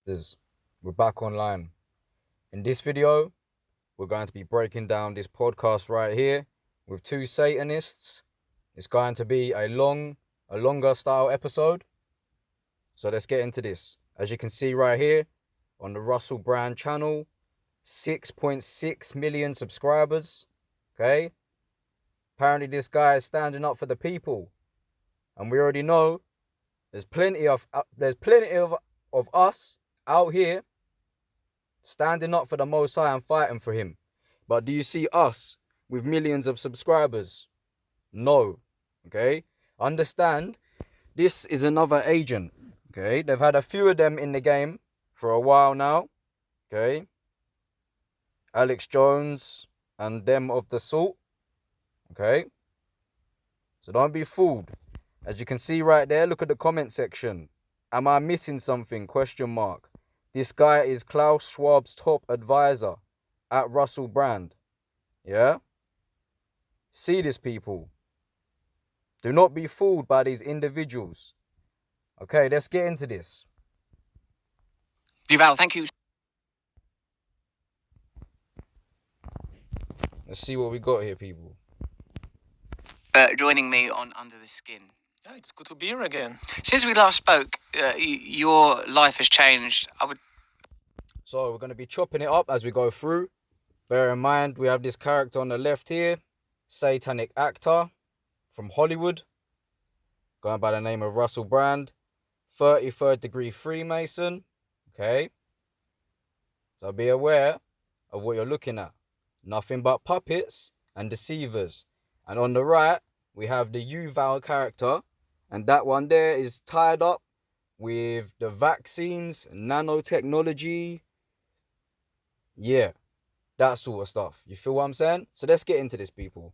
We're back online. In this video, we're going to be breaking down this podcast right here with two Satanists. It's going to be a longer style episode. So let's get into this. As you can see right here on the Russell Brand channel, 6.6 million subscribers. Okay. Apparently this guy is standing up for the people. And we already know there's plenty of us out here standing up for the Most High and fighting for him. But do you see us with millions of subscribers? No. Okay? Understand, this is another agent. Okay? They've had a few of them in the game for a while now. Okay? Alex Jones and them of the sort. Okay? So don't be fooled. As you can see right there, look at the comment section. Am I missing something? Question mark. This guy is Klaus Schwab's top advisor at Russell Brand. Yeah? See this, people. Do not be fooled by these individuals. Okay, let's get into this. Yuval, thank you. Let's see what we got here, people. Joining me on Under the Skin. Yeah, it's good to be here again. Since we last spoke, your life has changed. So we're going to be chopping it up as we go through. Bear in mind, we have this character on the left here, satanic actor from Hollywood, going by the name of Russell Brand, 33rd degree Freemason. Okay. So be aware of what you're looking at. Nothing but puppets and deceivers. And on the right, we have the yuval character. And that one there is tied up with the vaccines, nanotechnology. Yeah, that sort of stuff. You feel what I'm saying? So let's get into this, people.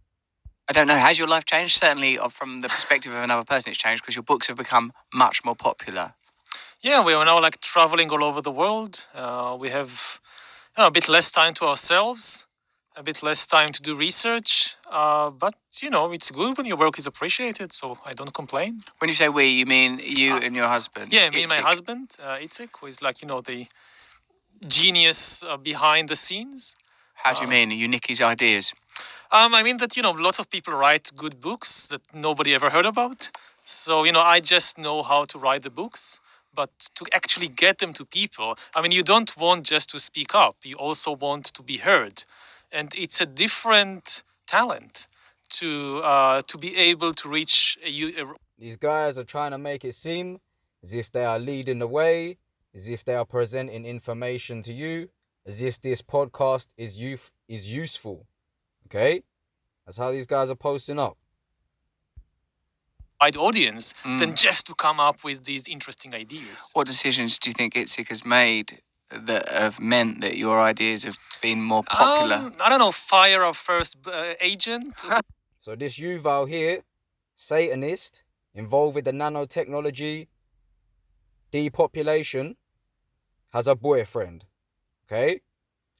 I don't know, has your life changed? Certainly from the perspective of another person, it's changed because your books have become much more popular. Yeah, we are now traveling all over the world. We have a bit less time to ourselves, a bit less time to do research. But, it's good when your work is appreciated, so I don't complain. When you say we, you mean you and your husband? Yeah, me and my husband, Itzik, who is the genius behind the scenes. How do you mean? You nick his ideas? I mean that, lots of people write good books that nobody ever heard about. So, I just know how to write the books. But to actually get them to people, you don't want just to speak up. You also want to be heard. And it's a different talent to be able to reach These guys are trying to make it seem as if they are leading the way, as if they are presenting information to you, as if this podcast is useful. Okay? That's how these guys are posting up. wide audience than just to come up with these interesting ideas. What decisions do you think Itzik has made that have meant that your ideas have been more popular? I don't know, fire our first agent. So this Yuval here, Satanist, involved with the nanotechnology, depopulation, has a boyfriend. Okay?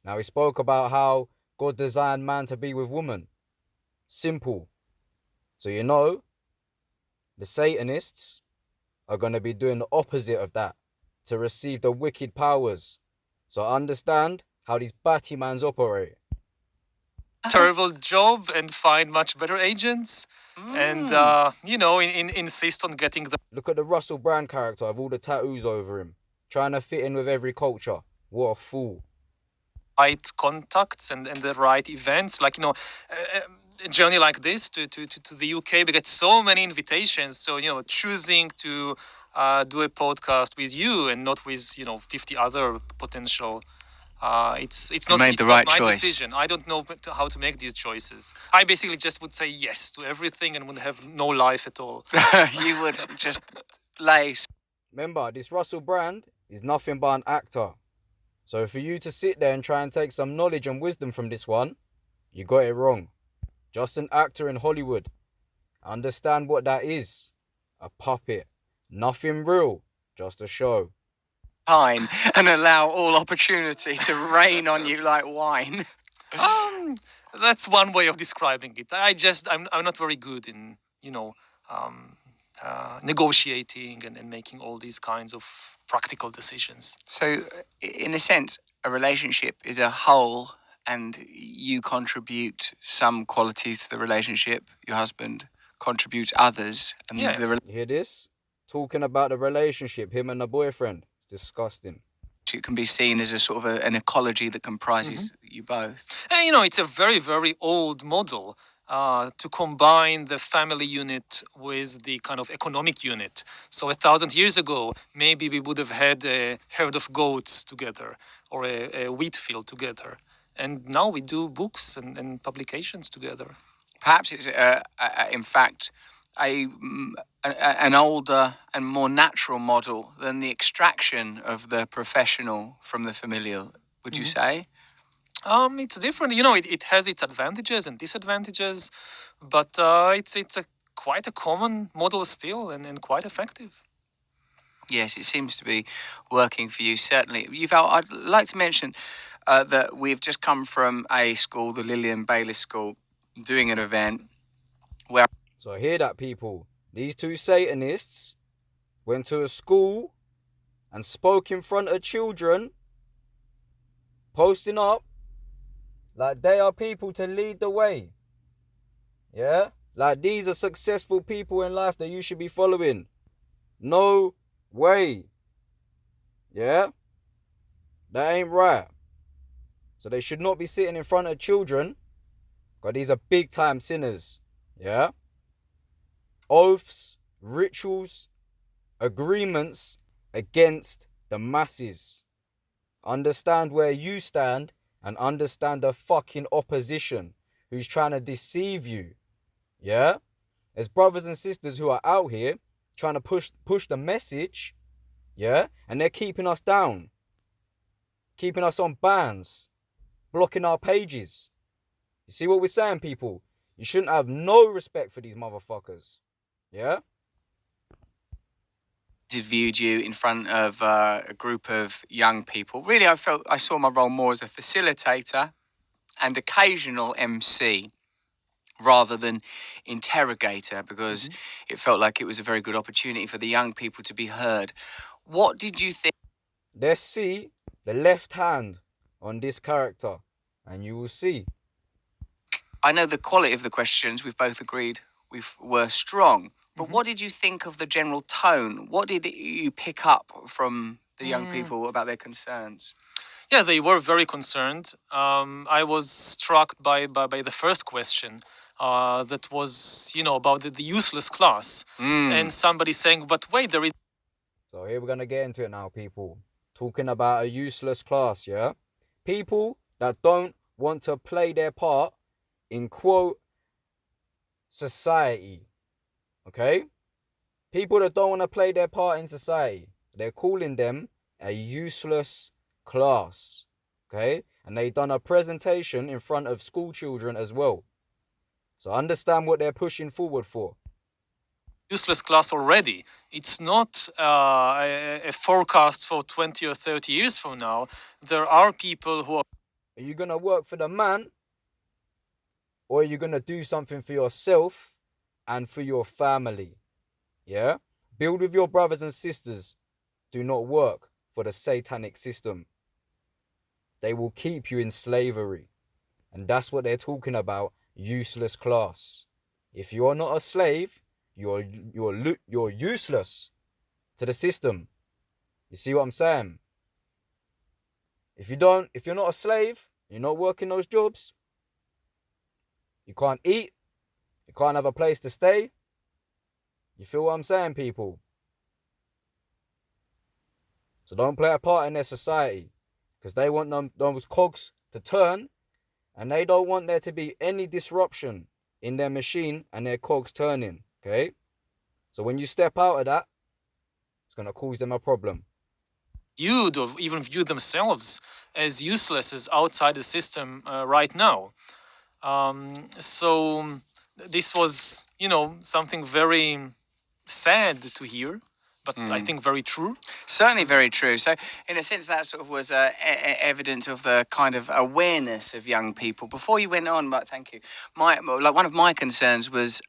Now he spoke about how God designed man to be with woman. Simple. So the Satanists are going to be doing the opposite of that to receive the wicked powers. So understand how these Batmans operate. Terrible job and find much better agents and, insist on getting the Look at the Russell Brand character of all the tattoos over him, trying to fit in with every culture. What a fool. right contacts and the right events. A journey like this to the UK, we get so many invitations. So, choosing to do a podcast with you and not with, 50 other potential. It's not made the right my choice. decision. I don't know how to make these choices. I basically just would say yes to everything and would have no life at all. You would just lay. Remember, this Russell Brand is nothing but an actor. So for you to sit there and try and take some knowledge and wisdom from this one, you got it wrong. Just an actor in Hollywood. Understand what that is. A puppet. Nothing real. Just a show. Time and allow all opportunity to rain on you like wine. That's one way of describing it. I'm not very good in, negotiating and making all these kinds of practical decisions. So, in a sense, a relationship is a whole, and you contribute some qualities to the relationship. Your husband contributes others, and Yeah. the You hear this? Talking about the relationship, him and the boyfriend. It's disgusting. relationship can be seen as a sort of an ecology that comprises you both. And it's a very, very old model to combine the family unit with the kind of economic unit. So 1,000 years ago, maybe we would have had a herd of goats together or a wheat field together. And now we do books and publications together. Perhaps it's, in fact, an older and more natural model than the extraction of the professional from the familial. Would you say? It's different. It has its advantages and disadvantages, but it's a quite a common model still and quite effective. Yes, it seems to be working for you, certainly. Yuval, I'd like to mention that we've just come from a school, the Lillian Baylis School, doing an event where... So hear that, people. These two Satanists went to a school and spoke in front of children, posting up like they are people to lead the way. Yeah? Like these are successful people in life that you should be following. No way. Yeah? That ain't right. So they should not be sitting in front of children, because these are big time sinners. Yeah? Oaths, rituals, agreements against the masses. Understand where you stand and understand the fucking opposition who's trying to deceive you. Yeah? There's brothers and sisters who are out here trying to push the message. Yeah? And they're keeping us down. Keeping us on bans. Blocking our pages. You see what we're saying, people? You shouldn't have no respect for these motherfuckers. Yeah? Viewed you in front of a group of young people. Really, I saw my role more as a facilitator and occasional MC rather than interrogator, because it felt like it was a very good opportunity for the young people to be heard. What did you think? Let's see the left hand on this character, and you will see. I know the quality of the questions, we've both agreed were strong, but what did you think of the general tone? What did you pick up from the young people about their concerns? Yeah, they were very concerned. I was struck by the first question that was, about the useless class. And somebody saying, but wait, there is... So here we're going to get into it now, people. Talking about a useless class, yeah? People that don't want to play their part in, quote, society. Okay? People that don't want to play their part in society. They're calling them a useless class. Okay? And they done a presentation in front of school children as well. So understand what they're pushing forward for. Useless class already. It's not a forecast for 20 or 30 years from now. There are people who are... Are you going to work for the man? Or are you going to do something for yourself and for your family? Yeah? Build with your brothers and sisters. Do not work for the satanic system. They will keep you in slavery. And that's what they're talking about, useless class. If you're not a slave, you're useless to the system. You see what I'm saying? If you're not a slave, you're not working those jobs, you can't eat, you can't have a place to stay. You feel what I'm saying, people? So don't play a part in their society, because they want those cogs to turn, and they don't want there to be any disruption in their machine and their cogs turning, okay? So when you step out of that, it's going to cause them a problem. Viewed or even view themselves as useless as outside the system right now. So this was, something very sad to hear, but I think very true. Certainly very true. So in a sense, that sort of was evidence of the kind of awareness of young people. Before you went on, but thank you, one of my concerns was,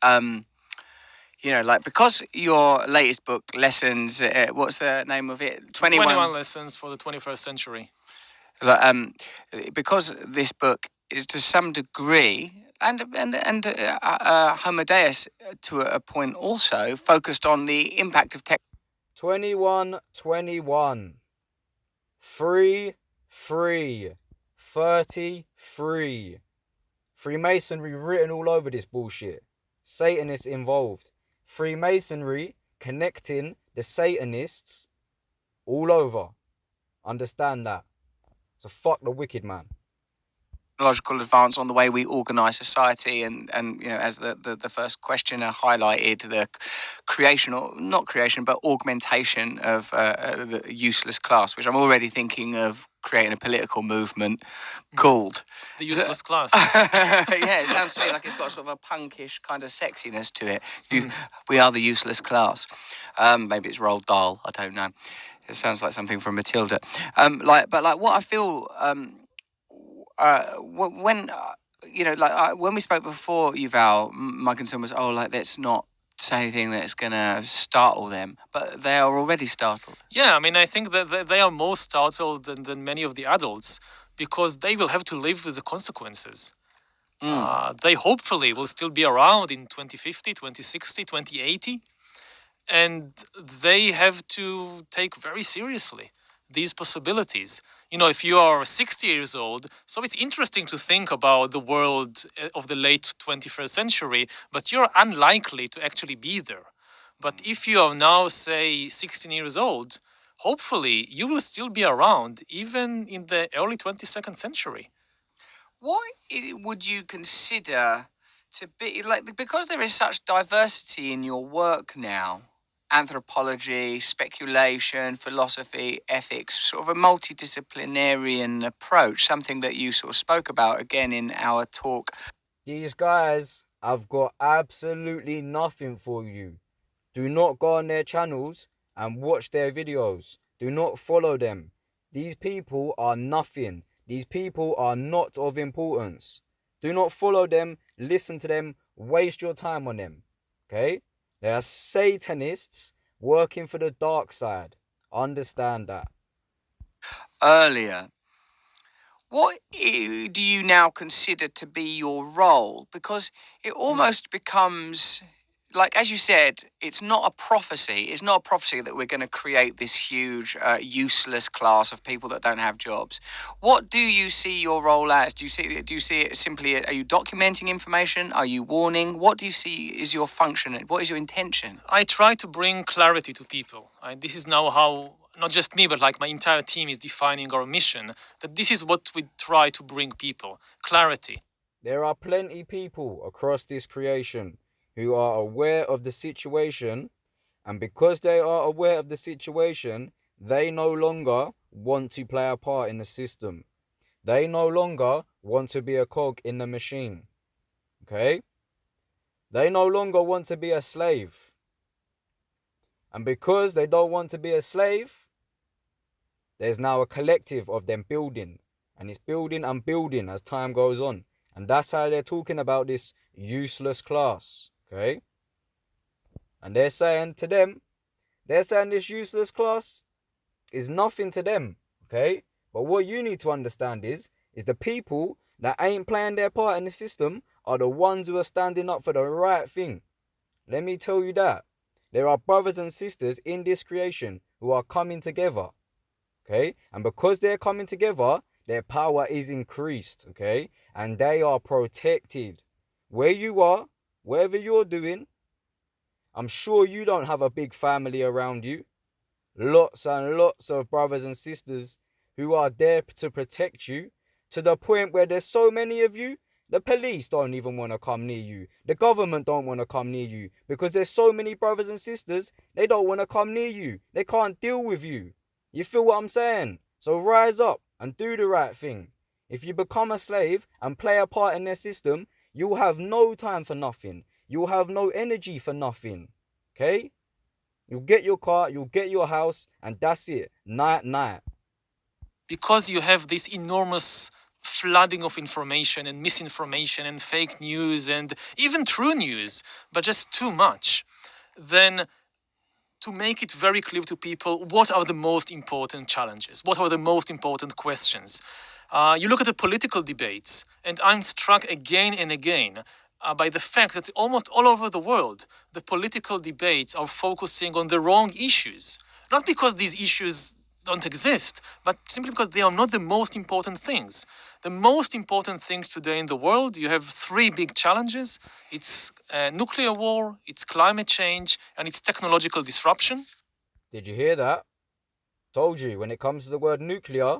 You know, like, because your latest book, Lessons, what's the name of it? 21 lessons for the 21st century. Like, because this book is to some degree, and Homodeus to a point also, focused on the impact of tech. 21, free, 33. Freemasonry written all over this bullshit. Satanists involved. Freemasonry connecting the Satanists all over. Understand that. So fuck the wicked, man. Technological advance on the way we organise society, and you know, as the first questioner highlighted, the creation, or not creation, but augmentation of the useless class, which I'm already thinking of creating a political movement called The useless class. Yeah, it sounds to me like it's got sort of a punkish kind of sexiness to it. We are the useless class. Maybe it's Roald Dahl, I don't know. It sounds like something from Matilda. But what I feel, when you know, when we spoke before, Yuval, my concern was, let's not say anything that's gonna startle them, but they are already startled. Yeah, I mean, I think that they are more startled than many of the adults, because they will have to live with the consequences. They hopefully will still be around in 2050, 2060, 2080, and they have to take very seriously these possibilities. You know, if you are 60 years old, so it's interesting to think about the world of the late 21st century, but you're unlikely to actually be there. But if you are now, say, 16 years old, hopefully you will still be around even in the early 22nd century. What would you consider to be, like, because there is such diversity in your work now? Anthropology, speculation, philosophy, ethics, sort of a multidisciplinarian approach, something that you sort of spoke about again in our talk. These guys have got absolutely nothing for you. Do not go on their channels and watch their videos. Do not follow them. These people are nothing. These people are not of importance. Do not follow them, listen to them, waste your time on them. Okay? They are Satanists working for the dark side. Understand that. Earlier, what do you now consider to be your role? Because it almost becomes, like, as you said, it's not a prophecy. It's not a prophecy that we're going to create this huge, useless class of people that don't have jobs. What do you see your role as? Do you see it simply? Are you documenting information? Are you warning? What do you see is your function? What is your intention? I try to bring clarity to people. This is now how, not just me, but like my entire team is defining our mission, that this is what we try to bring people: clarity. There are plenty people across this creation who are aware of the situation, and because they are aware of the situation, they no longer want to play a part in the system. They no longer want to be a cog in the machine. Okay? They no longer want to be a slave. And because they don't want to be a slave, there's now a collective of them building. And it's building and building as time goes on. And that's how they're talking about this useless class. Okay? And they're saying to them, this useless class is nothing to them. Okay? But what you need to understand is the people that ain't playing their part in the system are the ones who are standing up for the right thing. Let me tell you that. There are brothers and sisters in this creation who are coming together. Okay? And because they're coming together, their power is increased. Okay? And they are protected. Where you are, whatever you're doing, I'm sure you don't have a big family around you. Lots and lots of brothers and sisters who are there to protect you, to the point where there's so many of you, the police don't even want to come near you. The government don't want to come near you because there's so many brothers and sisters, they don't want to come near you. They can't deal with you. You feel what I'm saying? So rise up and do the right thing. If you become a slave and play a part in their system, you'll have no time for nothing. You'll have no energy for nothing. Okay? You'll get your car, you'll get your house, and that's it. Night. Because you have this enormous flooding of information and misinformation and fake news and even true news, but just too much. then to make it very clear to people what are the most important challenges, what are the most important questions. You look at the political debates, and I'm struck again and again by the fact that almost all over the world, the political debates are focusing on the wrong issues. Not because these issues don't exist, but simply because they are not the most important things. The most important things today in the world, you have three big challenges. It's nuclear war, it's climate change, and it's technological disruption. Did you hear that? Told you, when it comes to the word nuclear,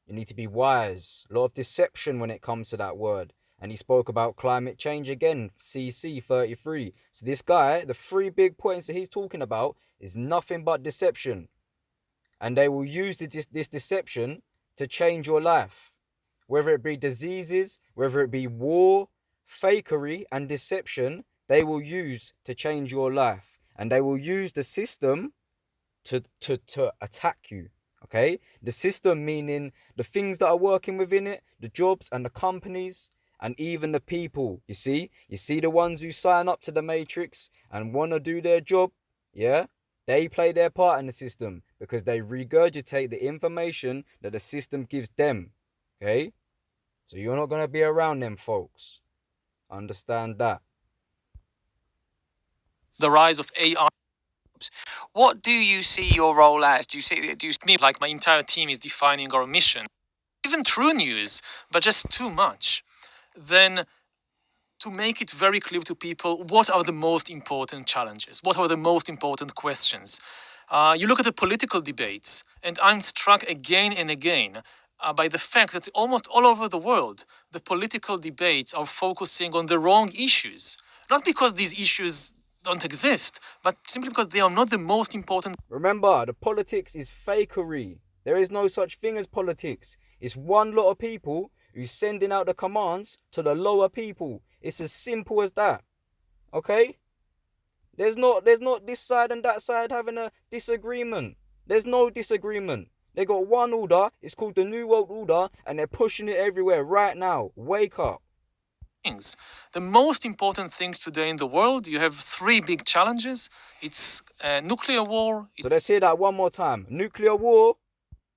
you need to be wise. A lot of deception when it comes to that word. And he spoke about climate change again, CC 33. So this guy, the three big points that he's talking about is nothing but deception. And they will use this deception to change your life. Whether it be diseases, whether it be war, fakery and deception, they will use to change your life. And they will use the system to attack you. Okay? The system meaning the things that are working within it, the jobs and the companies, and even the people. You see the ones who sign up to the matrix and want to do their job, yeah? They play their part in the system because they regurgitate the information that the system gives them. Okay? So you're not going to be around them folks. Understand that. The rise of AI. What do you see your role as? Do you see Me, like my entire team is defining our mission. Even true news, but just too much. Then to make it very clear to people what are the most important challenges, what are the most important questions. You look at the political debates, and I'm struck again and again by the fact that almost all over the world, the political debates are focusing on the wrong issues. Not because these issues don't exist, but simply because they are not the most important. Remember, the politics is fakery. There is no such thing as politics. It's one lot of people who's sending out the commands to the lower people. It's as simple as that. Okay? There's not this side and that side having a disagreement. There's no disagreement. They got one order, it's called the New World Order, and they're pushing it everywhere right now. Wake up. Things. The most important things today in the world, you have three big challenges. It's nuclear war, So let's hear that one more time. Nuclear war,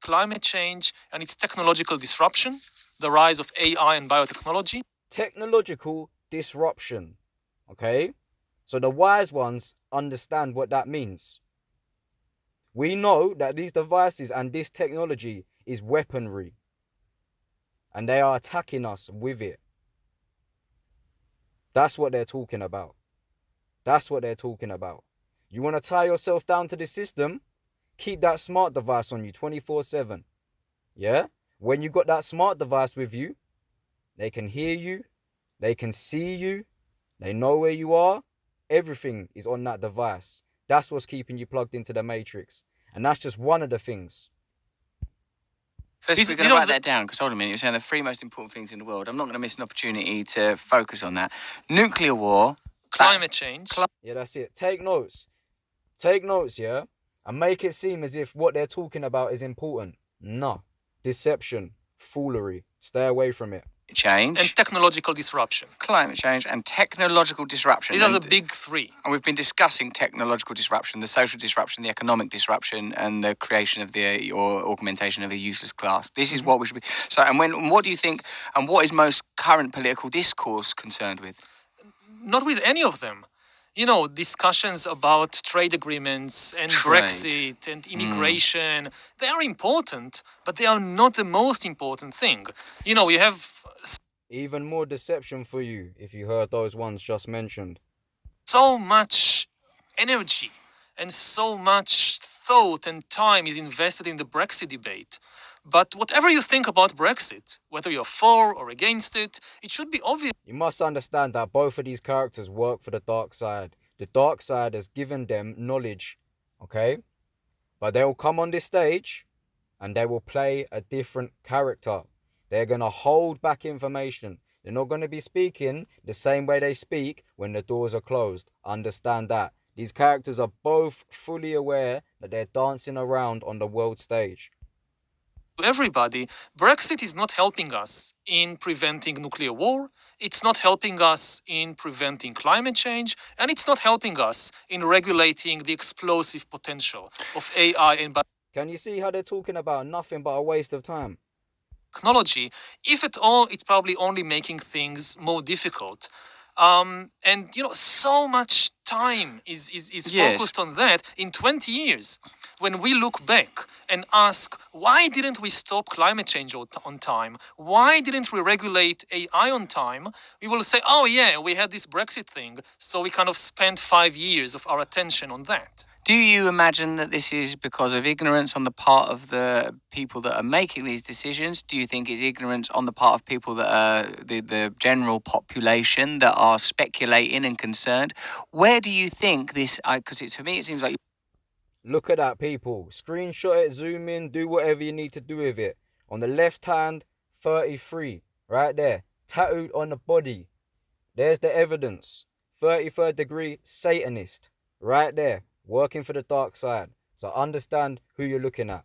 climate change, and it's technological disruption, the rise of AI and biotechnology. technological disruption. Okay? So the wise ones understand what that means. We know that these devices and this technology is weaponry. And they are attacking us with it. That's what they're talking about. That's what they're talking about. You want to tie yourself down to the system? Keep that smart device on you 24/7. Yeah? When you got that smart device with you, they can hear you, they can see you, they know where you are. Everything is on that device. That's what's keeping you plugged into the matrix. And that's just one of the things. First, we're going to write that down because hold on a minute. You're saying the three most important things in the world. I'm not going to miss an opportunity to focus on that. Nuclear war, Climate change. Yeah, that's it. Take notes. Take notes, yeah? And make it seem as if what they're talking about is important. No. Deception. Foolery. Stay away from it. change, and technological disruption. Climate change and technological disruption. These are the big three. And we've been discussing technological disruption, the social disruption, the economic disruption, and the creation of or augmentation of a useless class. This is what we should be. So, and what do you think, and what is most current political discourse concerned with? Not with any of them. You know, discussions about trade agreements and Brexit and immigration, they are important, but they are not the most important thing. You know, we have even more deception for you if you heard those ones just mentioned. So much energy and so much thought and time is invested in the Brexit debate. But whatever you think about Brexit, whether you're for or against it, it should be obvious. You must understand that both of these characters work for the dark side. The dark side has given them knowledge, okay? But they will come on this stage and they will play a different character. They're going to hold back information. They're not going to be speaking the same way they speak when the doors are closed. Understand that. These characters are both fully aware that they're dancing around on the world stage. to everybody, Brexit is not helping us in preventing nuclear war, it's not helping us in preventing climate change, and it's not helping us in regulating the explosive potential of AI and Can you see how they're talking about nothing but a waste of time? technology. If at all, it's probably only making things more difficult. And so much time is Yes. focused on that in 20 years. When we look back and ask, why didn't we stop climate change on time? Why didn't we regulate AI on time? We will say, oh yeah, we had this Brexit thing, so we kind of spent 5 years of our attention on that. Do you imagine that this is because of ignorance on the part of the people that are making these decisions? Do you think it's ignorance on the part of people that are the general population that are speculating and concerned? Where do you think this? Because to me, it seems like Look at that, people. Screenshot it, zoom in, do whatever you need to do with it. On the left hand, 33, right there, tattooed on the body. There's the evidence. 33rd degree Satanist, right there, working for the dark side. So understand who you're looking at.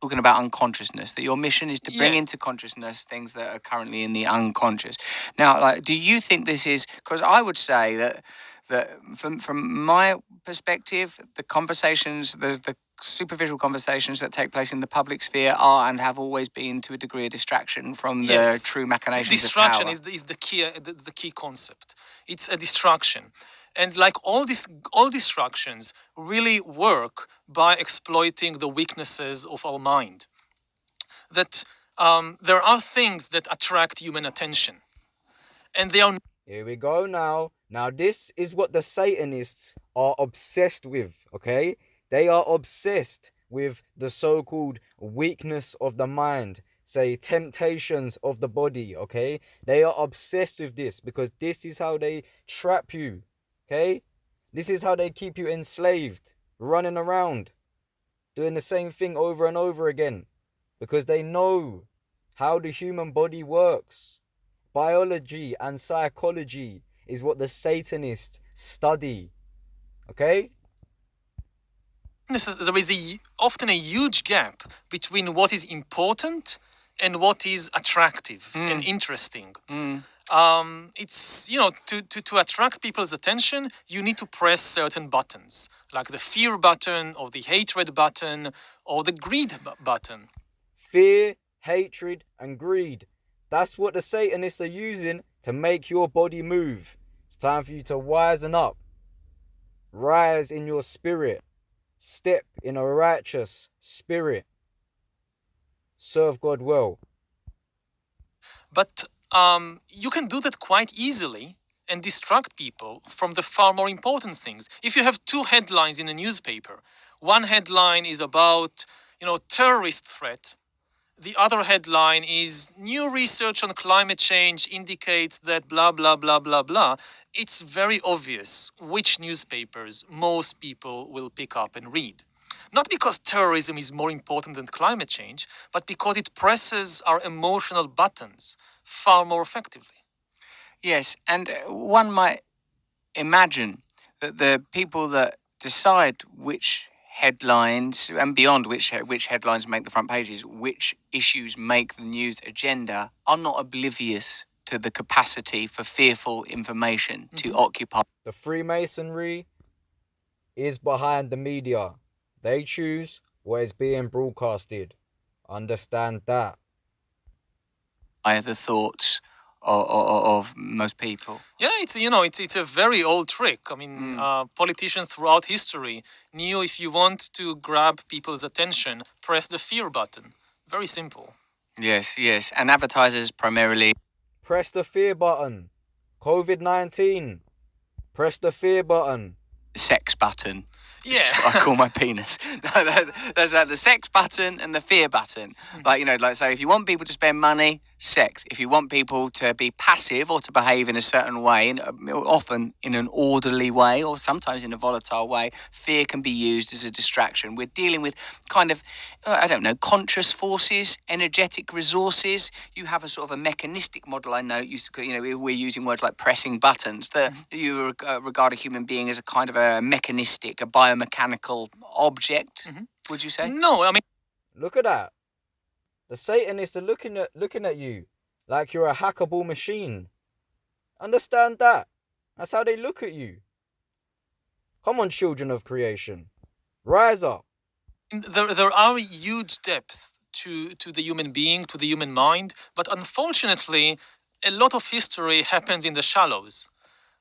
talking about unconsciousness, that your mission is to bring Yeah. into consciousness things that are currently in the unconscious. Now, like, do you think this is, because I would say that from my perspective, the conversations, the superficial conversations that take place in the public sphere are and have always been to a degree a distraction from the Yes. true machinations Distraction of power. is the key concept. It's a distraction. And like all distractions really work by exploiting the weaknesses of our mind. That there are things that attract human attention, and they are Here we go now. Now this is what the Satanists are obsessed with, okay? They are obsessed with the so-called weakness of the mind, say temptations of the body, okay? They are obsessed with this because this is how they trap you, okay? This is how they keep you enslaved, running around, doing the same thing over and over again because they know how the human body works. Biology and psychology is what the Satanists study. Okay? there is often a huge gap between what is important and what is attractive and interesting. It's to attract people's attention, you need to press certain buttons, like the fear button or the hatred button or the greed button. Fear, hatred, and greed. That's what the Satanists are using to make your body move. It's time for you to wisen up. Rise in your spirit. Step in a righteous spirit. Serve God well. But you can do that quite easily and distract people from the far more important things. If you have two headlines in a newspaper, one headline is about, terrorist threat. The other headline is new research on climate change indicates that blah, blah, blah, blah, blah. It's very obvious which newspapers most people will pick up and read. Not because terrorism is more important than climate change, but because it presses our emotional buttons far more effectively. Yes, and one might imagine that the people that decide which headlines and beyond which headlines make the front pages, which issues make the news agenda, are not oblivious to the capacity for fearful information to occupy. The Freemasonry is behind the media. They choose what is being broadcasted. Understand that. The thoughts of most people. Yeah, it's a very old trick. I mean, politicians throughout history knew if you want to grab people's attention, press the fear button. Very simple. Yes, and advertisers primarily. Press the fear button. COVID-19. Press the fear button. Sex button. Yeah. I call my penis. There's the sex button and the fear button. So if you want people to spend money, sex. If you want people to be passive or to behave in a certain way, often in an orderly way or sometimes in a volatile way, fear can be used as a distraction. We're dealing with kind of, conscious forces, energetic resources. You have a sort of a mechanistic model. I know we're using words like pressing buttons. That you regard a human being as a kind of a mechanistic, a biomechanical object. Would you say? No, I mean, Look at that. The Satanists are looking at you like you're a hackable machine. Understand that. That's how they look at you. Come on, children of creation. Rise up. There are huge depths to the human being, to the human mind, but unfortunately, a lot of history happens in the shallows.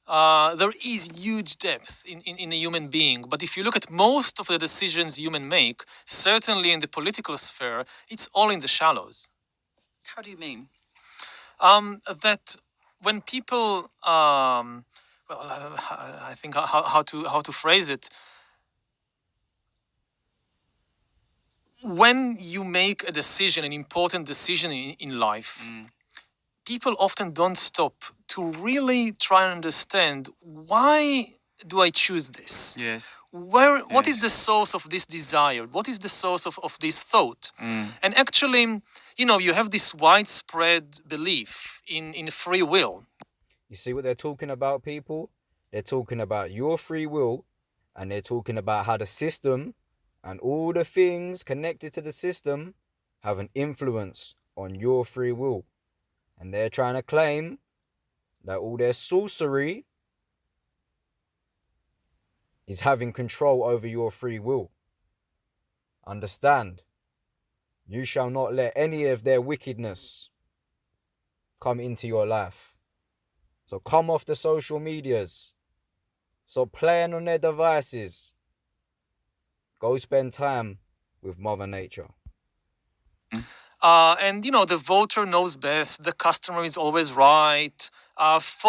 There is huge depth in a human being, but if you look at most of the decisions humans make, certainly in the political sphere, it's all in the shallows. How do you mean? That when people, I think how to phrase it. When you make a decision, an important decision in life, people often don't stop to really try and understand, why do I choose this? Yes. What is Yes. the source of this desire? What is the source of this thought? And actually, you have this widespread belief in free will. You see what they're talking about, people? They're talking about your free will, and they're talking about how the system and all the things connected to the system have an influence on your free will. And they're trying to claim that all their sorcery is having control over your free will. Understand, you shall not let any of their wickedness come into your life. So come off the social medias. Stop playing on their devices. Go spend time with Mother Nature. And the voter knows best. The customer is always right.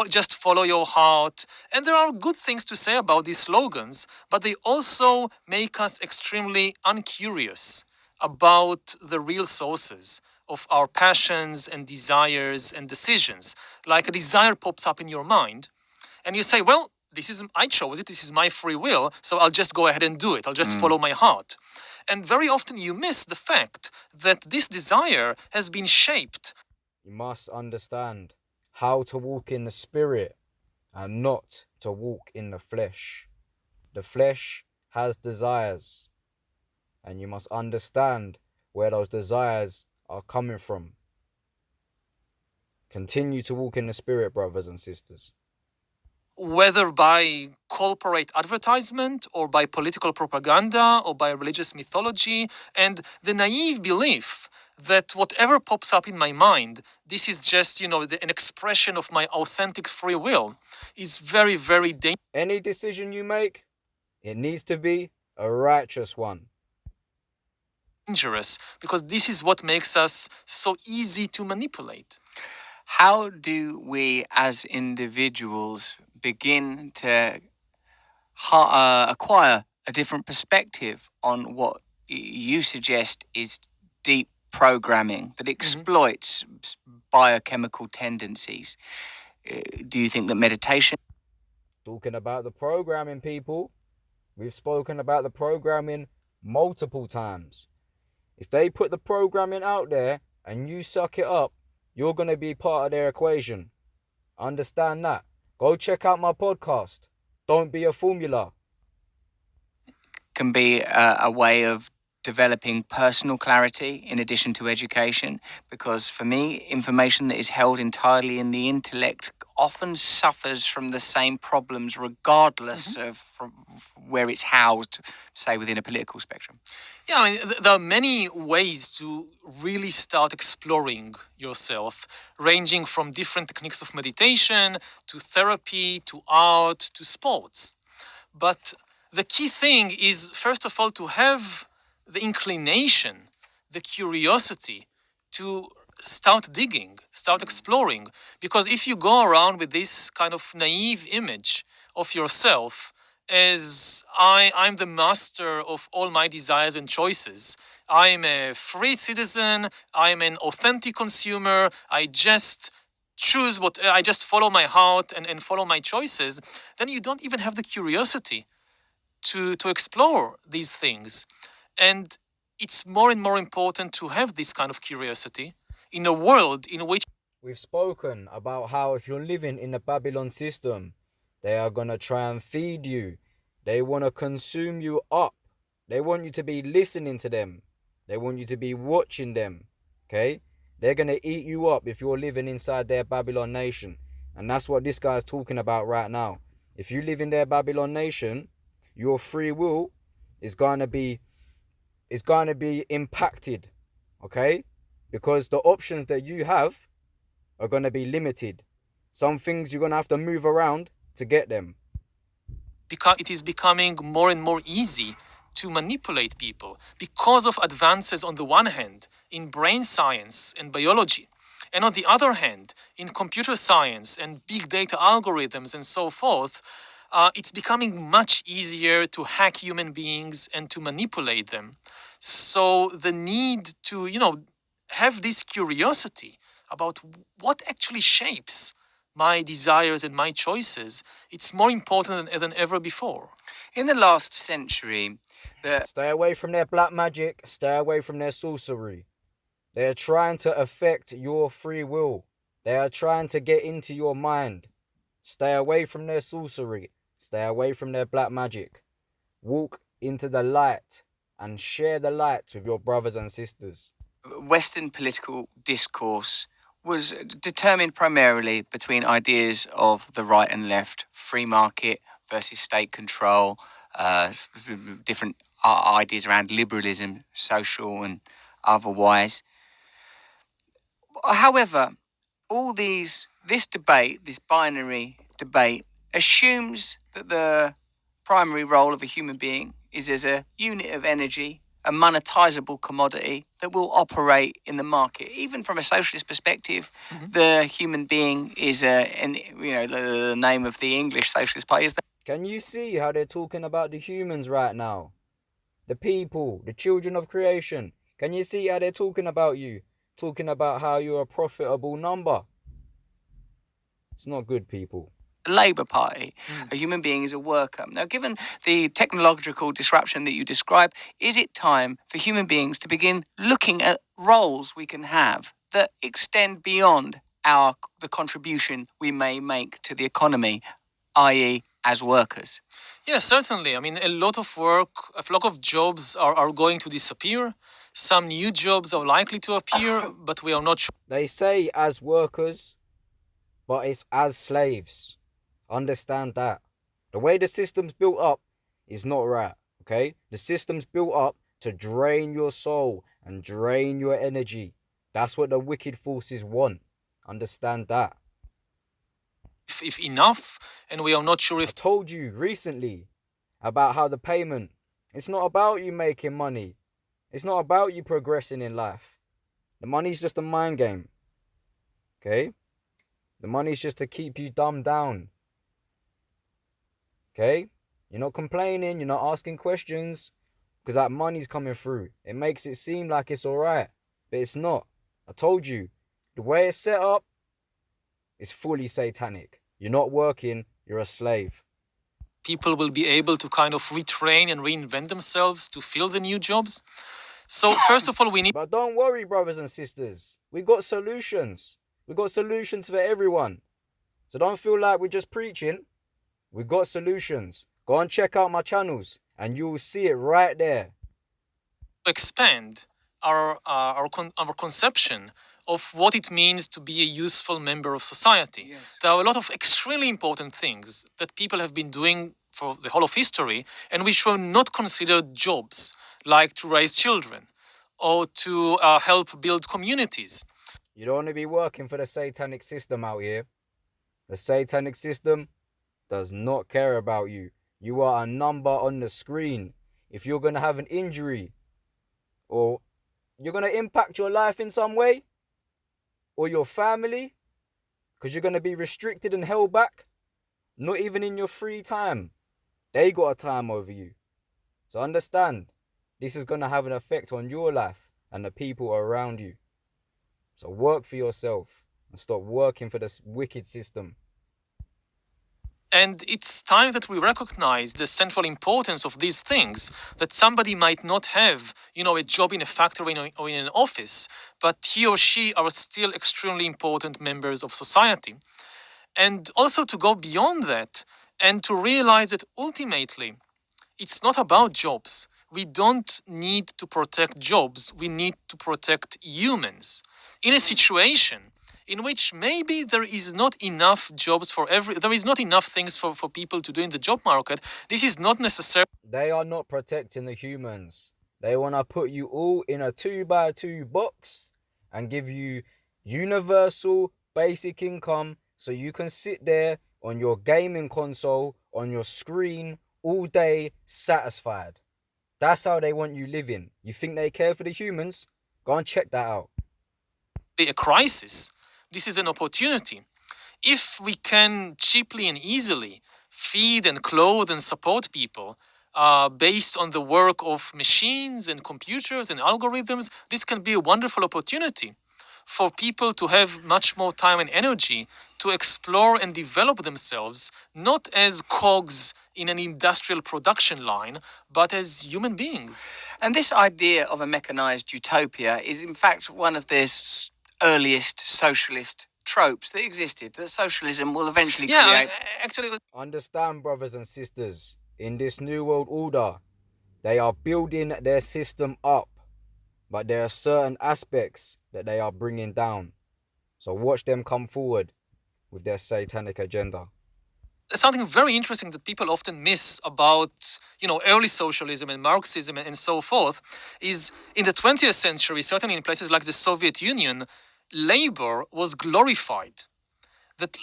Just follow your heart. And there are good things to say about these slogans, but they also make us extremely uncurious about the real sources of our passions and desires and decisions. Like a desire pops up in your mind, and you say, well, I chose it, this is my free will, so I'll just go ahead and do it. I'll just follow my heart. And very often you miss the fact that this desire has been shaped. You must understand how to walk in the spirit and not to walk in the flesh. The flesh has desires, and you must understand where those desires are coming from. Continue to walk in the spirit, brothers and sisters. Whether by corporate advertisement or by political propaganda or by religious mythology, and the naive belief that whatever pops up in my mind, this is just, an expression of my authentic free will, is very, very Any decision you make, it needs to be a righteous one. dangerous, because this is what makes us so easy to manipulate. How do we as individuals begin to acquire a different perspective on what you suggest is deep programming that exploits biochemical tendencies? Do you think that meditation? Talking about the programming, people. We've spoken about the programming multiple times. If they put the programming out there and you suck it up, you're going to be part of their equation. Understand that. Go check out my podcast. Don't be a formula. Can be a way of developing personal clarity in addition to education, because for me, information that is held entirely in the intellect often suffers from the same problems regardless of where it's housed, say within a political spectrum. Yeah, I mean, there are many ways to really start exploring yourself, ranging from different techniques of meditation to therapy to art to sports. But the key thing is, first of all, to have the inclination, the curiosity to start digging, start exploring. Because if you go around with this kind of naive image of yourself as I'm the master of all my desires and choices, I'm a free citizen, I'm an authentic consumer, I just choose I just follow my heart and follow my choices, then you don't even have the curiosity to explore these things. And it's more and more important to have this kind of curiosity in a world in which We've spoken about how if you're living in the Babylon system, they are going to try and feed you. They want to consume you up. They want you to be listening to them. They want you to be watching them. Okay? They're going to eat you up if you're living inside their Babylon nation. And that's what this guy's talking about right now. If you live in their Babylon nation, your free will is going to be impacted. Okay? Because the options that you have are going to be limited. Some things you're going to have to move around to get them. It is becoming more and more easy to manipulate people because of advances on the one hand in brain science and biology, and on the other hand in computer science and big data algorithms and so forth. It's becoming much easier to hack human beings and to manipulate them. So the need to, have this curiosity about what actually shapes my desires and my choices, it's more important than ever before. In the last century, Stay away from their black magic. Stay away from their sorcery. They are trying to affect your free will. They are trying to get into your mind. Stay away from their sorcery. Stay away from their black magic. Walk into the light and share the light with your brothers and sisters. Western political discourse was determined primarily between ideas of the right and left, free market versus state control, different ideas around liberalism, social and otherwise. However, this debate, this binary debate, assumes that the primary role of a human being is as a unit of energy, a monetizable commodity that will operate in the market. Even from a socialist perspective, the human being is the name of the English Socialist Party is. Can you see how they're talking about the humans right now? The people, the children of creation. Can you see how they're talking about you? Talking about how you're a profitable number. It's not good, people. Labour Party. A human being is a worker. Now, given the technological disruption that you describe, is it time for human beings to begin looking at roles we can have that extend beyond the contribution we may make to the economy, i.e. as workers? Yes, certainly. I mean, a lot of jobs are going to disappear. Some new jobs are likely to appear, but we are not sure. They say as workers, but it's as slaves. Understand that. The way the system's built up is not right, okay? The system's built up to drain your soul and drain your energy. That's what the wicked forces want. Understand that. If enough, and we are not sure if. I told you recently about how the payment, it's not about you making money. It's not about you progressing in life. The money's just a mind game, okay? The money's just to keep you dumbed down. Okay? You're not complaining, you're not asking questions, because that money's coming through. It makes it seem like it's alright, but it's not. I told you, the way it's set up is fully satanic. You're not working, you're a slave. People will be able to kind of retrain and reinvent themselves to fill the new jobs. So first of all, we need. But don't worry, brothers and sisters. We got solutions. We got solutions for everyone. So don't feel like we're just preaching. We got solutions. Go and check out my channels and you will see it right there. Expand our conception of what it means to be a useful member of society. Yes. There are a lot of extremely important things that people have been doing for the whole of history and which were not considered jobs, like to raise children or to help build communities. You don't want to be working for the satanic system out here. The satanic system does not care about you. You are a number on the screen. If you're going to have an injury or you're going to impact your life in some way or your family because you're going to be restricted and held back, not even in your free time, they got a time over you. So understand, this is going to have an effect on your life and the people around you. So work for yourself and stop working for this wicked system. And it's time that we recognize the central importance of these things, that somebody might not have, a job in a factory or in an office, but he or she are still extremely important members of society. And also to go beyond that and to realize that ultimately, it's not about jobs. we don't need to protect jobs, we need to protect humans. In a situation in which maybe there is not enough jobs there is not enough things for people to do in the job market, this is not necessarily. They are not protecting the humans. They want to put you all in a 2x2 box and give you universal basic income so you can sit there on your gaming console, on your screen all day satisfied. That's how they want you living. You think they care for the humans? Go and check that out. A crisis. This is an opportunity. If we can cheaply and easily feed and clothe and support people based on the work of machines and computers and algorithms, this can be a wonderful opportunity for people to have much more time and energy to explore and develop themselves, not as cogs in an industrial production line, but as human beings. And this idea of a mechanized utopia is, in fact, one of the earliest socialist tropes that existed, that socialism will eventually create. Actually, Understand, brothers and sisters, in this new world order, they are building their system up, but there are certain aspects that they are bringing down. So watch them come forward with their satanic agenda. Something very interesting that people often miss about, early socialism and Marxism and so forth is in the 20th century, certainly in places like the Soviet Union, labor was glorified. That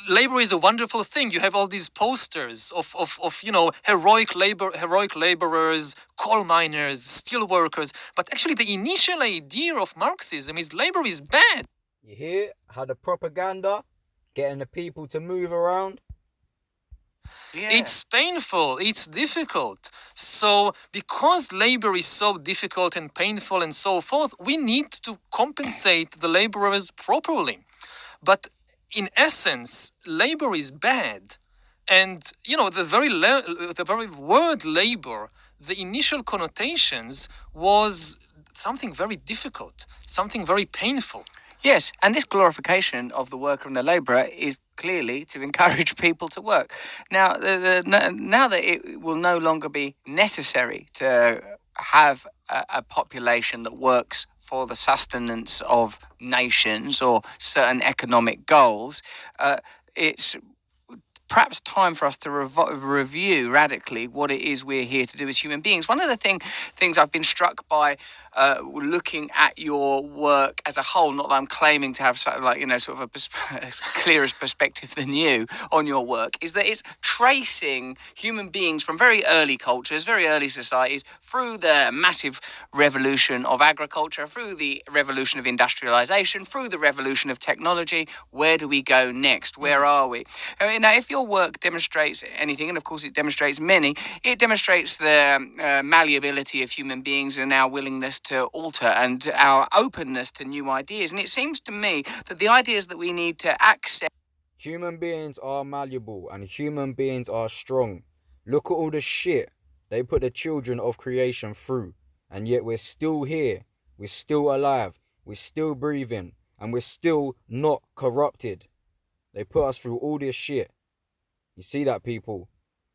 labor is a wonderful thing. You have all these posters of heroic laborers, coal miners, steel workers. But actually, the initial idea of Marxism is labor is bad. You hear how the propaganda getting the people to move around? Yeah. It's painful, it's difficult. So because labor is so difficult and painful and so forth, we need to compensate the laborers properly. But in essence, labor is bad. And, the very word labor, the initial connotations was something very difficult, something very painful. Yes, and this glorification of the worker and the labourer is clearly to encourage people to work. Now, now that it will no longer be necessary to have a population that works for the sustenance of nations or certain economic goals, it's perhaps time for us to review radically what it is we're here to do as human beings. One of the things I've been struck by looking at your work as a whole, not that I'm claiming to have sort of a clearer perspective than you on your work, is that it's tracing human beings from very early cultures, very early societies, through the massive revolution of agriculture, through the revolution of industrialization, through the revolution of technology. Where do we go next? Where are we? Now, if your work demonstrates anything, and of course it demonstrates many, it demonstrates the malleability of human beings and our willingness to alter and our openness to new ideas. And it seems to me that the ideas that we need to accept. Human beings are malleable and human beings are strong. Look at all the shit they put the children of creation through, and yet we're still here, we're still alive, we're still breathing, and we're still not corrupted. They put us through all this shit. You see that, people?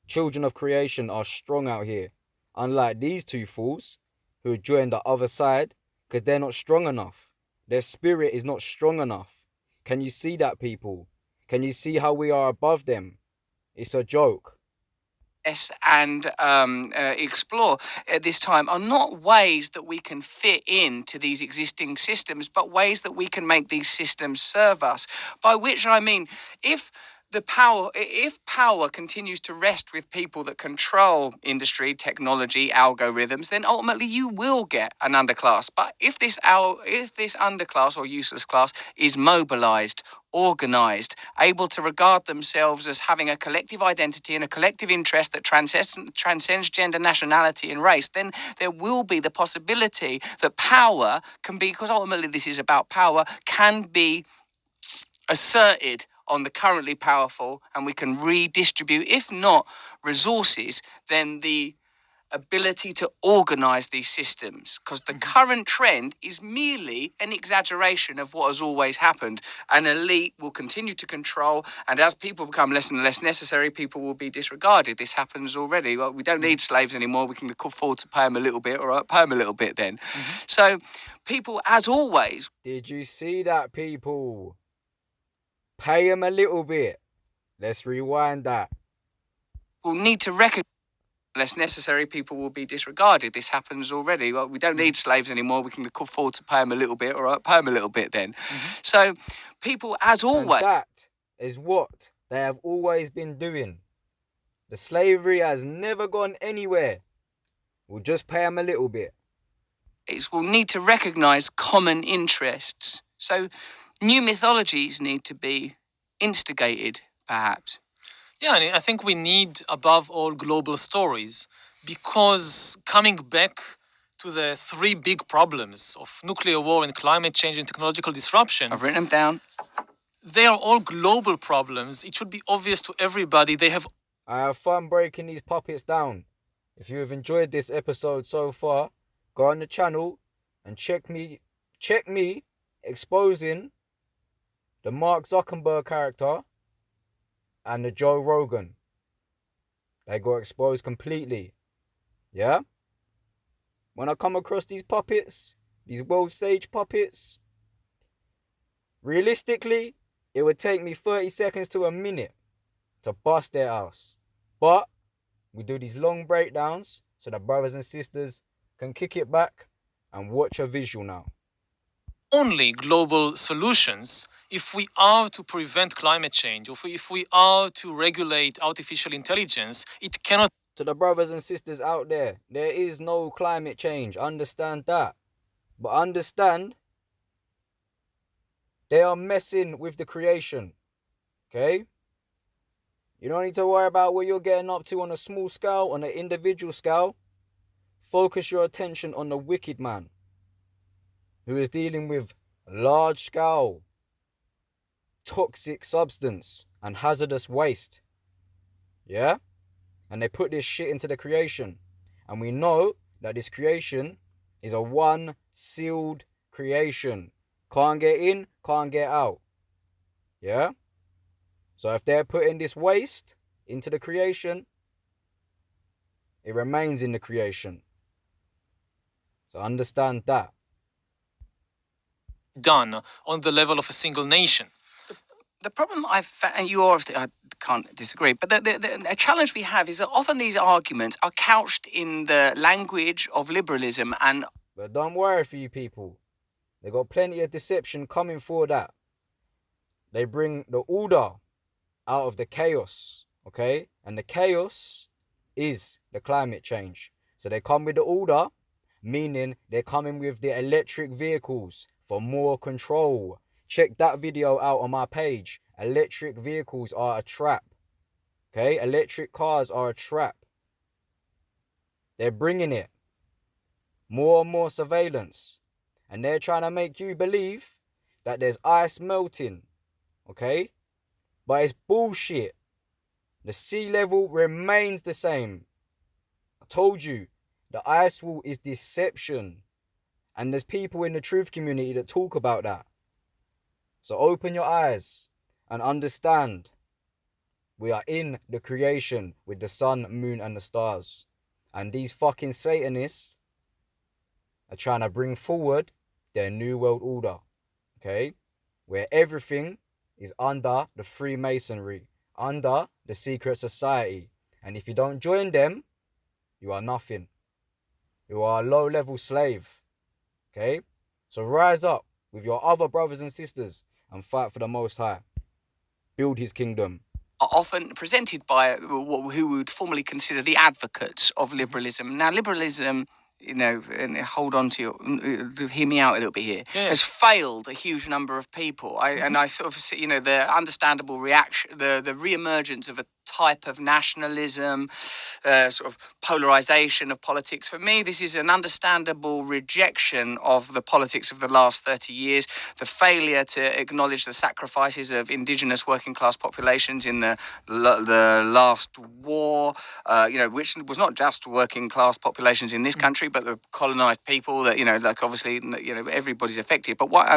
Children of creation are strong out here, unlike these two fools who joined the other side because they're not strong enough. Their spirit is not strong enough. Can you see that, people? Can you see how we are above them? It's a joke. And explore at this time are not ways that we can fit into these existing systems, but ways that we can make these systems serve us. By which I mean, if power continues to rest with people that control industry, technology, algorithms, then ultimately you will get an underclass. But if this underclass or useless class is mobilized, organized, able to regard themselves as having a collective identity and a collective interest that transcends gender, nationality, and race, then there will be the possibility that power can be, because ultimately this is about power, can be asserted on the currently powerful, and we can redistribute, if not resources, then the ability to organise these systems, because the current trend is merely an exaggeration of what has always happened. An elite will continue to control, and as people become less and less necessary, people will be disregarded. This happens already. Well, we don't need slaves anymore. We can afford to pay them a little bit, or pay them a little bit then. So people, as always... Did you see that, people? Pay them a little bit. Let's rewind that. will need to recognize less necessary, people will be disregarded. This happens already. Well, we don't need slaves anymore. We can afford to pay them a little bit, or pay them a little bit then. So people, as always... And that is what they have always been doing. The slavery has never gone anywhere. We'll just pay them a little bit. will need to recognise common interests. So new mythologies need to be instigated, perhaps. Yeah, and I think we need, above all, global stories, because coming back to the three big problems of nuclear war and climate change and technological disruption, I've written them down. They are all global problems. It should be obvious to everybody. They have... I have fun breaking these puppets down. If you have enjoyed this episode so far, go on the channel and check me exposing the Mark Zuckerberg character and the Joe Rogan. They got exposed completely. Yeah? When I come across these puppets, these world stage puppets, realistically, it would take me 30 seconds to a minute to bust their ass. But we do these long breakdowns so the brothers and sisters can kick it back and watch a visual now. Only global solutions if we are to prevent climate change, or if we are to regulate artificial intelligence. It cannot... To the brothers and sisters out there is no climate change. Understand that. But understand, they are messing with the creation. Okay? You don't need to worry about what you're getting up to on a small scale, on an individual scale. Focus your attention on the wicked man who is dealing with large scale toxic substance and hazardous waste. Yeah? And they put this shit into the creation. And we know that this creation is a one sealed creation. Can't get in, can't get out. Yeah? So if they're putting this waste into the creation, it remains in the creation. So understand that. Done on the level of a single nation. The problem I've found, and you obviously, I can't disagree, but the challenge we have is that often these arguments are couched in the language of liberalism and... But don't worry for you people. They got plenty of deception coming for that. They bring the order out of the chaos, okay? And the chaos is the climate change. So they come with the order, meaning they're coming with the electric vehicles for more control. Check that video out on my page. Electric vehicles are a trap. Okay? Electric cars are a trap. They're bringing it. More and more surveillance. And they're trying to make you believe that there's ice melting. Okay? But it's bullshit. The sea level remains the same. I told you, the ice wall is deception. And there's people in the truth community that talk about that. So open your eyes and understand. We are in the creation with the sun, moon, and the stars. And these fucking Satanists are trying to bring forward their new world order. Okay? Where everything is under the Freemasonry, under the secret society. And if you don't join them, you are nothing. You are a low-level slave. Okay? So rise up with your other brothers and sisters and fight for the Most High. Build his kingdom. are often presented by who would formerly consider the advocates of liberalism. Now, liberalism, you know, and hold on to hear me out a little bit here, has failed a huge number of people. And I sort of see, you know, the understandable reaction, the re-emergence of a type of nationalism, sort of polarization of politics. For me, this is an understandable rejection of the politics of the last 30 years, the failure to acknowledge the sacrifices of indigenous working class populations in the last war, which was not just working class populations in this country, but the colonized people that, like obviously, everybody's affected. But what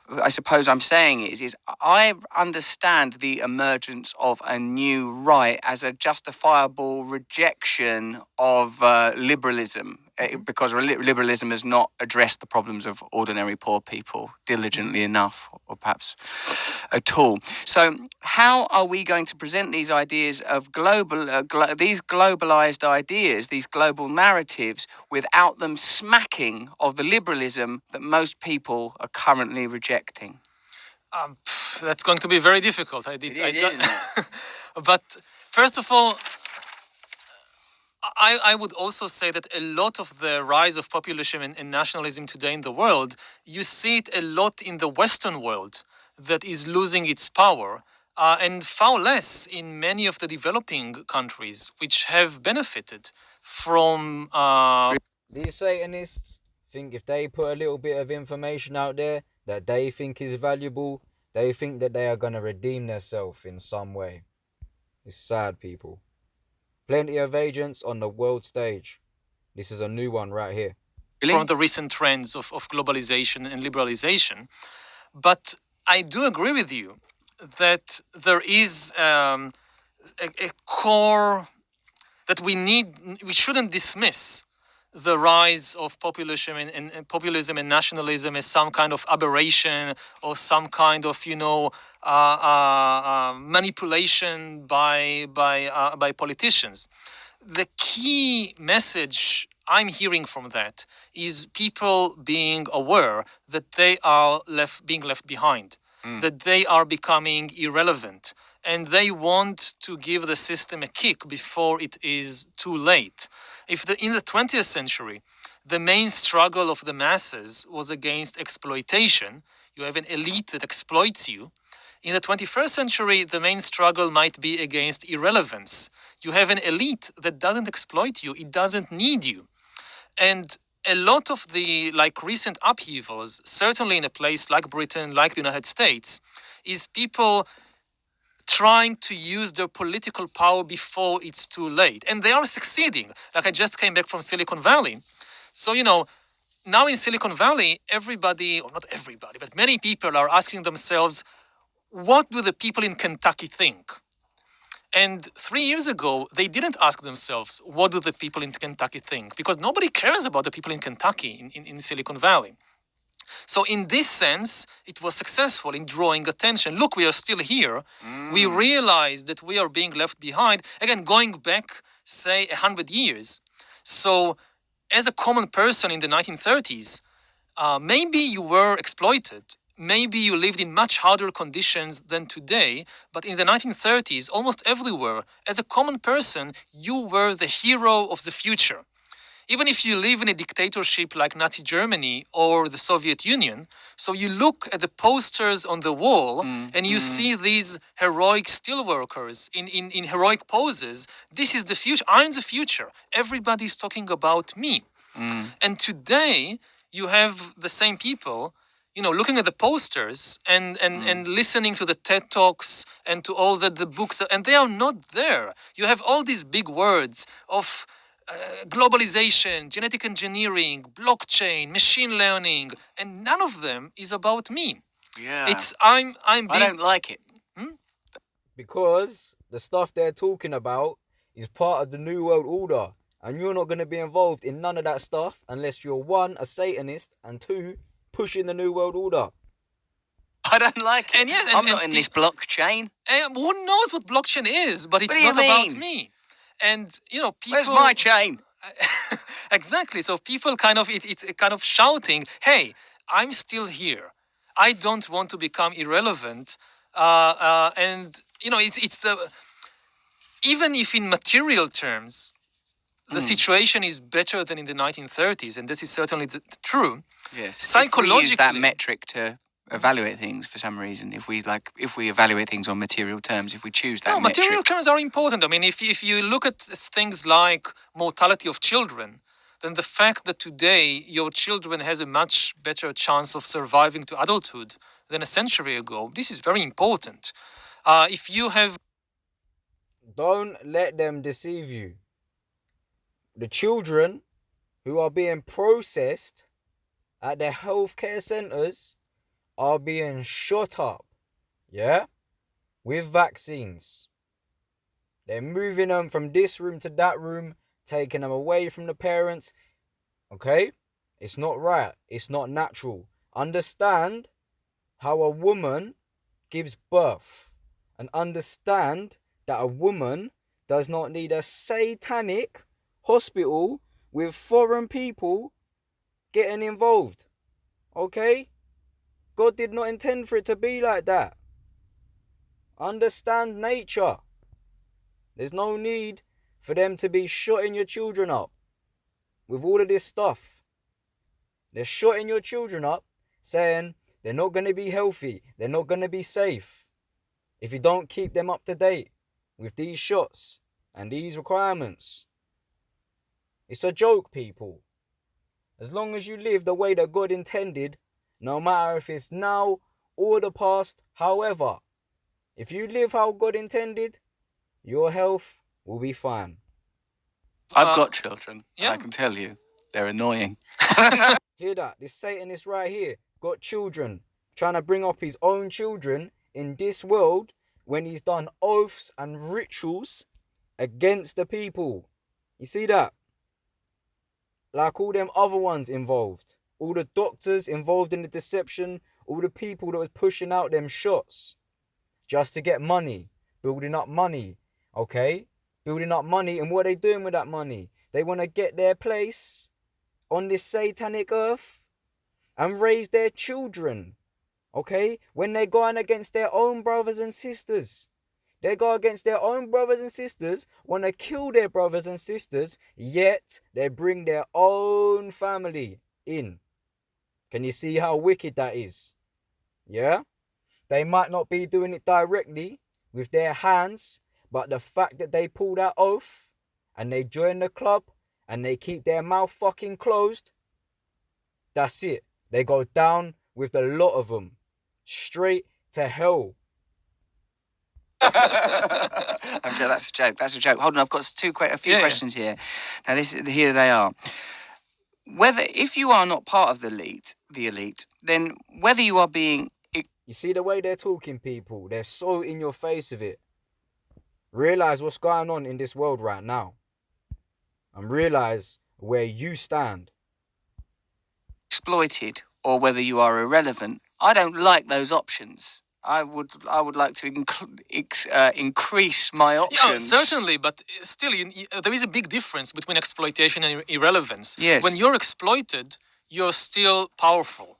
I suppose I'm saying is I understand the emergence of a new right as a justifiable rejection of liberalism, because liberalism has not addressed the problems of ordinary poor people diligently enough, or perhaps at all. So how are we going to present these ideas of these globalized ideas, these global narratives, without them smacking of the liberalism that most people are currently rejecting? That's going to be very difficult. Isn't it? But first of all, I would also say that a lot of the rise of populism and nationalism today in the world, you see it a lot in the Western world that is losing its power, and far less in many of the developing countries which have benefited from. These Satanists think if they put a little bit of information out there that they think is valuable, they think that they are going to redeem themselves in some way. It's sad, people. Plenty of agents on the world stage. This is a new one right here. From the recent trends of globalization and liberalization. But I do agree with you that there is a core that we shouldn't dismiss the rise of populism and nationalism as some kind of aberration or some kind of manipulation by politicians. The key message I'm hearing from that is people being aware that they are being left behind, that they are becoming irrelevant, and they want to give the system a kick before it is too late. If in the 20th century, the main struggle of the masses was against exploitation, you have an elite that exploits you. In the 21st century, the main struggle might be against irrelevance. You have an elite that doesn't exploit you, it doesn't need you. And a lot of the recent upheavals, certainly in a place like Britain, like the United States, is people trying to use their political power before it's too late. And they are succeeding. I just came back from Silicon Valley. So, now in Silicon Valley, everybody, or not everybody, but many people are asking themselves, what do the people in Kentucky think? And 3 years ago, they didn't ask themselves, what do the people in Kentucky think? Because nobody cares about the people in Kentucky, in Silicon Valley. So in this sense, it was successful in drawing attention. Look, we are still here. We realize that we are being left behind. Again, going back, say, 100 years. So as a common person in the 1930s, maybe you were exploited. Maybe you lived in much harder conditions than today, but in the 1930s, almost everywhere, as a common person, you were the hero of the future. Even if you live in a dictatorship like Nazi Germany or the Soviet Union, so you look at the posters on the wall and you see these heroic steelworkers in heroic poses. This is the future. I'm the future. Everybody's talking about me. And today, you have the same people, looking at the posters and listening to the TED Talks and to all the books, and they are not there. You have all these big words of globalization, genetic engineering, blockchain, machine learning, and none of them is about me. Yeah. I don't like it. Because the stuff they're talking about is part of the New World Order, and you're not going to be involved in none of that stuff unless you're 1, a Satanist, and 2, pushing the New World Order. I don't like it. I'm not in this blockchain. Who knows what blockchain is, but it's not about me. And people. Where's my chain? Exactly. So people it's kind of shouting, "Hey, I'm still here. I don't want to become irrelevant." And it's the even if in material terms, the situation is better than in the 1930s, and this is certainly true. Yes. Psychologically, if we use that metric to evaluate things for some reason. If we evaluate things on material terms, if we choose that No, metric. material terms are important. I mean, if you look at things like mortality of children, then the fact that today your children has a much better chance of surviving to adulthood than a century ago, this is very important. If you have... Don't let them deceive you. The children who are being processed at the healthcare centers are being shot up, yeah, with vaccines. They're moving them from this room to that room, taking them away from the parents. Okay? It's not right. It's not natural. Understand how a woman gives birth, and understand that a woman does not need a satanic hospital with foreign people getting involved. Okay? God did not intend for it to be like that. Understand nature. There's no need for them to be shotting your children up with all of this stuff. They're shotting your children up, saying they're not going to be healthy, they're not going to be safe if you don't keep them up to date with these shots and these requirements. It's a joke, people. As long as you live the way that God intended, no matter if it's now or the past, however, if you live how God intended, your health will be fine. I've got children, yeah. and I can tell you, they're annoying. Hear that? This Satanist right here got children, trying to bring up his own children in this world when he's done oaths and rituals against the people. You see that? Like all them other ones involved. All the doctors involved in the deception, all the people that was pushing out them shots just to get money, building up money, okay? Building up money, and what are they doing with that money? They want to get their place on this satanic earth and raise their children, okay? When they're going against their own brothers and sisters. They go against their own brothers and sisters, want to kill their brothers and sisters, yet they bring their own family in. Can you see how wicked that is? Yeah? They might not be doing it directly with their hands, but the fact that they pull that oath and they join the club and they keep their mouth fucking closed, that's it. They go down with the lot of them. Straight to hell. I'm sure that's a joke. That's a joke. Hold on, I've got a few questions here. Now, here they are. If you are not part of the elite, then whether you are being... You see the way they're talking, people? They're so in your face with it. Realize what's going on in this world right now. And realize where you stand. exploited or whether you are irrelevant, I don't like those options. I would like to increase my options. Yeah, certainly, but still, there is a big difference between exploitation and irrelevance. Yes. When you're exploited, you're still powerful.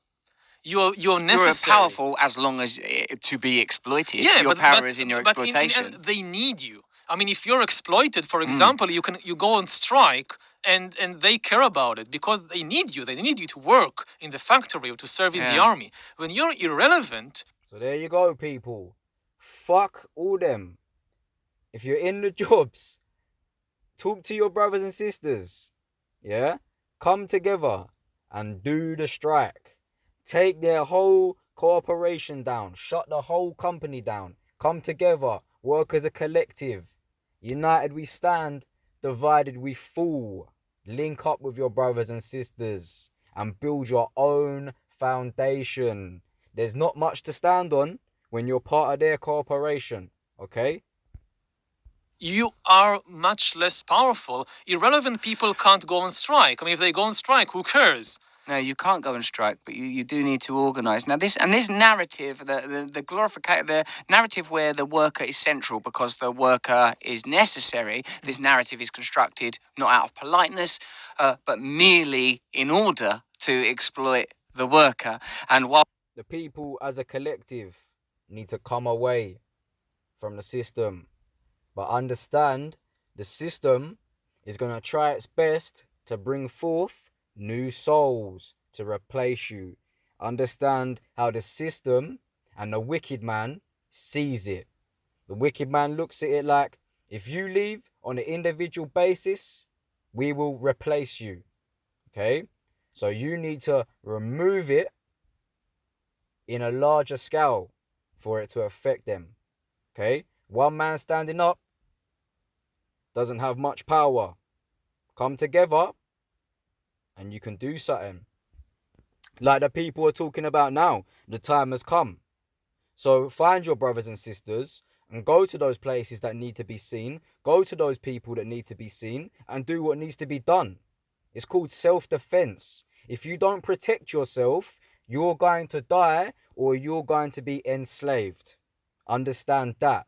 You're necessary. You're powerful as long as to be exploited. Yeah, your power is in your exploitation. They need you. I mean, if you're exploited, for example, you go on strike, and they care about it because they need you. They need you to work in the factory or to serve in the army. When you're irrelevant. So there you go, people. Fuck all them. If you're in the jobs, talk to your brothers and sisters. Yeah? Come together and do the strike. Take their whole corporation down. Shut the whole company down. Come together. Work as a collective. United we stand. Divided we fall. Link up with your brothers and sisters and build your own foundation. There's not much to stand on when you're part of their corporation, okay? You are much less powerful. Irrelevant people can't go on strike. I mean, if they go on strike, who cares? No, you can't go on strike, but you do need to organise. Now, this narrative, the narrative where the worker is central because the worker is necessary, this narrative is constructed not out of politeness, but merely in order to exploit the worker. And while the people as a collective need to come away from the system, but understand the system is going to try its best to bring forth new souls to replace you. Understand how the system and the wicked man sees it. The wicked man looks at it like, if you leave on an individual basis, we will replace you. Okay? So you need to remove it in a larger scale for it to affect them. Okay? One man standing up doesn't have much power. Come together and you can do something. Like the people are talking about now, the time has come. So find your brothers and sisters and go to those places that need to be seen. Go to those people that need to be seen and do what needs to be done. It's called self-defense. If you don't protect yourself, you're going to die or you're going to be enslaved. Understand that.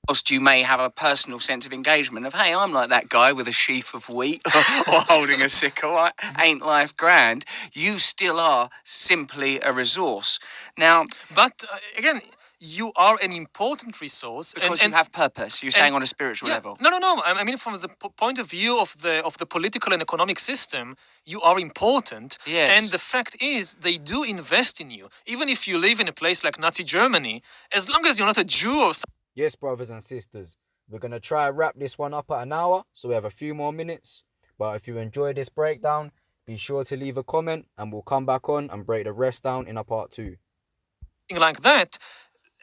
Whilst you may have a personal sense of engagement of, hey, I'm like that guy with a sheaf of wheat or holding a sickle, ain't life grand, you still are simply a resource. Now, But again, you are an important resource because you have purpose, you're saying on a spiritual level. No. I mean, from the point of view of the political and economic system, you are important. Yes. And the fact is, they do invest in you. Even if you live in a place like Nazi Germany, as long as you're not a Jew or something. Yes, brothers and sisters, we're going to try and wrap this one up at an hour, so we have a few more minutes. But if you enjoyed this breakdown, be sure to leave a comment and we'll come back on and break the rest down in a part 2. Like that,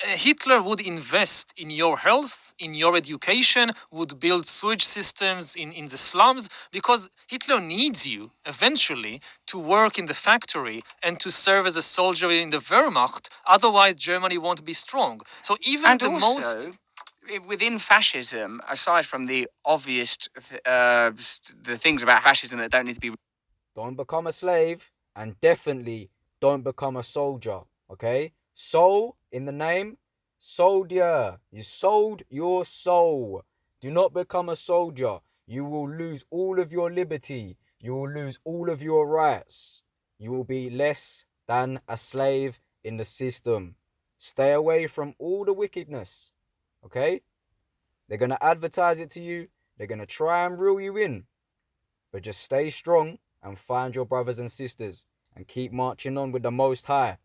Hitler would invest in your health, in your education, would build sewage systems in the slums, because Hitler needs you eventually to work in the factory and to serve as a soldier in the Wehrmacht. Otherwise, Germany won't be strong. So even And the also, within fascism, aside from the obvious the things about fascism that don't need to be... Don't become a slave and definitely don't become a soldier, okay? Soul in the name, soldier. You sold your soul. Do not become a soldier. You will lose all of your liberty. You will lose all of your rights. You will be less than a slave in the system. Stay away from all the wickedness, okay? They're going to advertise it to you. They're going to try and reel you in. But just stay strong and find your brothers and sisters and keep marching on with the Most High.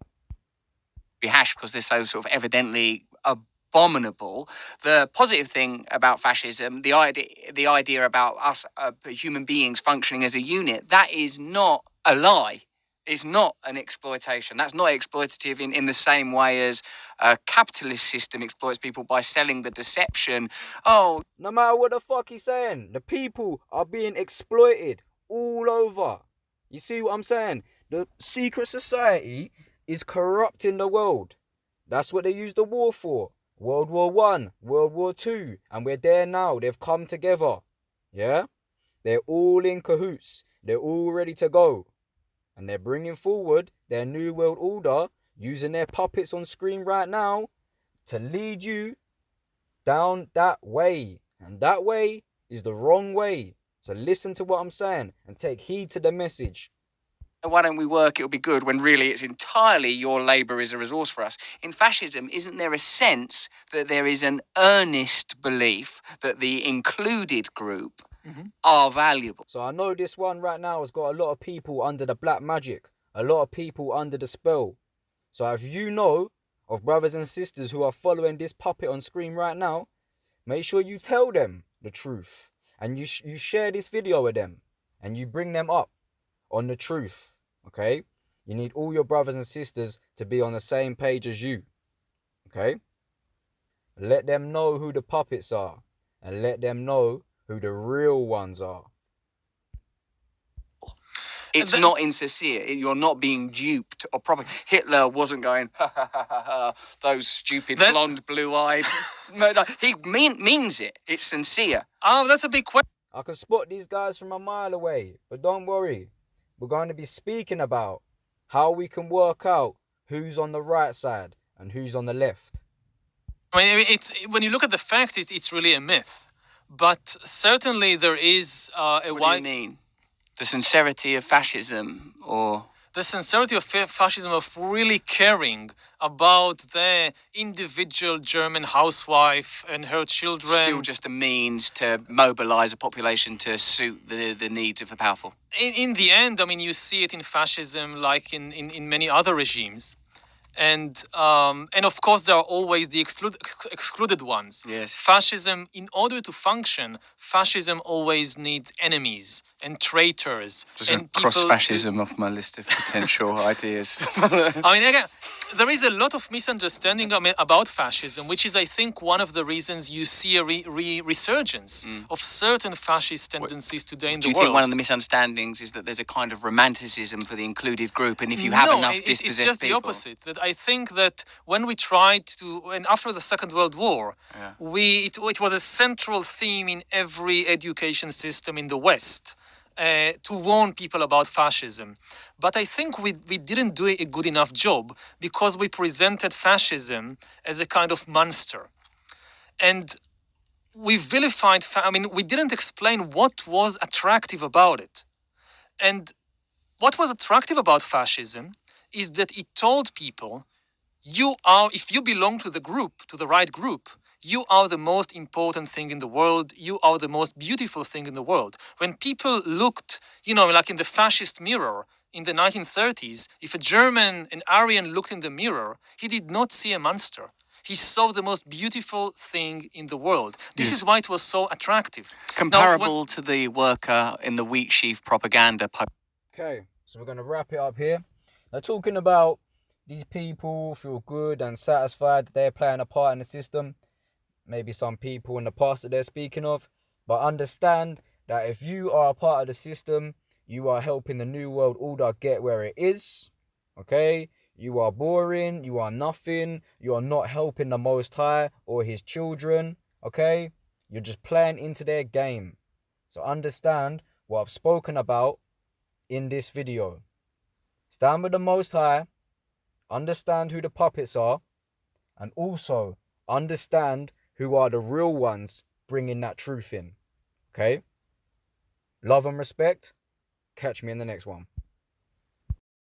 Rehashed because they're so sort of evidently abominable. The positive thing about fascism, the idea about us human beings functioning as a unit, that is not a lie. It's not an exploitation. That's not exploitative in the same way as a capitalist system exploits people by selling the deception. Oh, no matter what the fuck he's saying, the people are being exploited all over. You see what I'm saying? The secret society is corrupting the world. That's what they used the war for. World War I, World War II, and we're there now. They've come together. Yeah? They're all in cahoots. They're all ready to go. And they're bringing forward their new world order, using their puppets on screen right now to lead you down that way. And that way is the wrong way. So listen to what I'm saying and take heed to the message. Why don't we work, it'll be good, when really it's entirely your labour is a resource for us. In fascism, isn't there a sense that there is an earnest belief that the included group are valuable? So I know this one right now has got a lot of people under the black magic, a lot of people under the spell. So if you know of brothers and sisters who are following this puppet on screen right now, make sure you tell them the truth and you share this video with them and you bring them up on the truth, okay? You need all your brothers and sisters to be on the same page as you, okay? Let them know who the puppets are and let them know who the real ones are. It's not insincere. You're not being duped or probably Hitler wasn't going, ha, ha, ha, ha, ha, those stupid blonde, blue-eyed. He means it. It's sincere. Oh, that's a big question. I can spot these guys from a mile away, but don't worry. We're going to be speaking about how we can work out who's on the right side and who's on the left. I mean, when you look at the fact, it's really a myth. But certainly there is a What do you mean? The sincerity of fascism, or... the sincerity of fascism, of really caring about the individual German housewife and her children. Still just a means to mobilize a population to suit the needs of the powerful. In the end, I mean, you see it in fascism like in many other regimes. And of course, there are always the excluded ones. Yes. Fascism, in order to function, fascism always needs enemies and traitors. Just and cross fascism off my list of potential ideas. I mean, again, there is a lot of misunderstanding about fascism, which is, I think, one of the reasons you see a resurgence of certain fascist tendencies today in the world. Do you think one of the misunderstandings is that there's a kind of romanticism for the included group, and if you have enough dispossessed it's just people... the opposite. That I think that when we tried to, and after the Second World War, it was a central theme in every education system in the West. To warn people about fascism. But I think we didn't do a good enough job because we presented fascism as a kind of monster. And we vilified, we didn't explain what was attractive about it. And what was attractive about fascism is that it told people, if you belong to the group, to the right group, you are the most important thing in the world. You are the most beautiful thing in the world. When people looked, like in the fascist mirror in the 1930s, if a German, an Aryan looked in the mirror, he did not see a monster. He saw the most beautiful thing in the world. This is why it was so attractive. Comparable to the worker in the wheat sheaf propaganda. Okay, so we're going to wrap it up here. Now, talking about these people feel good and satisfied that they're playing a part in the system. Maybe some people in the past that they're speaking of. But understand that if you are a part of the system, you are helping the New World Order get where it is. Okay? You are boring. You are nothing. You are not helping the Most High or his children. Okay? You're just playing into their game. So understand what I've spoken about in this video. Stand with the Most High. Understand who the puppets are. And also understand who are the real ones bringing that truth in. Okay? Love and respect. Catch me in the next one.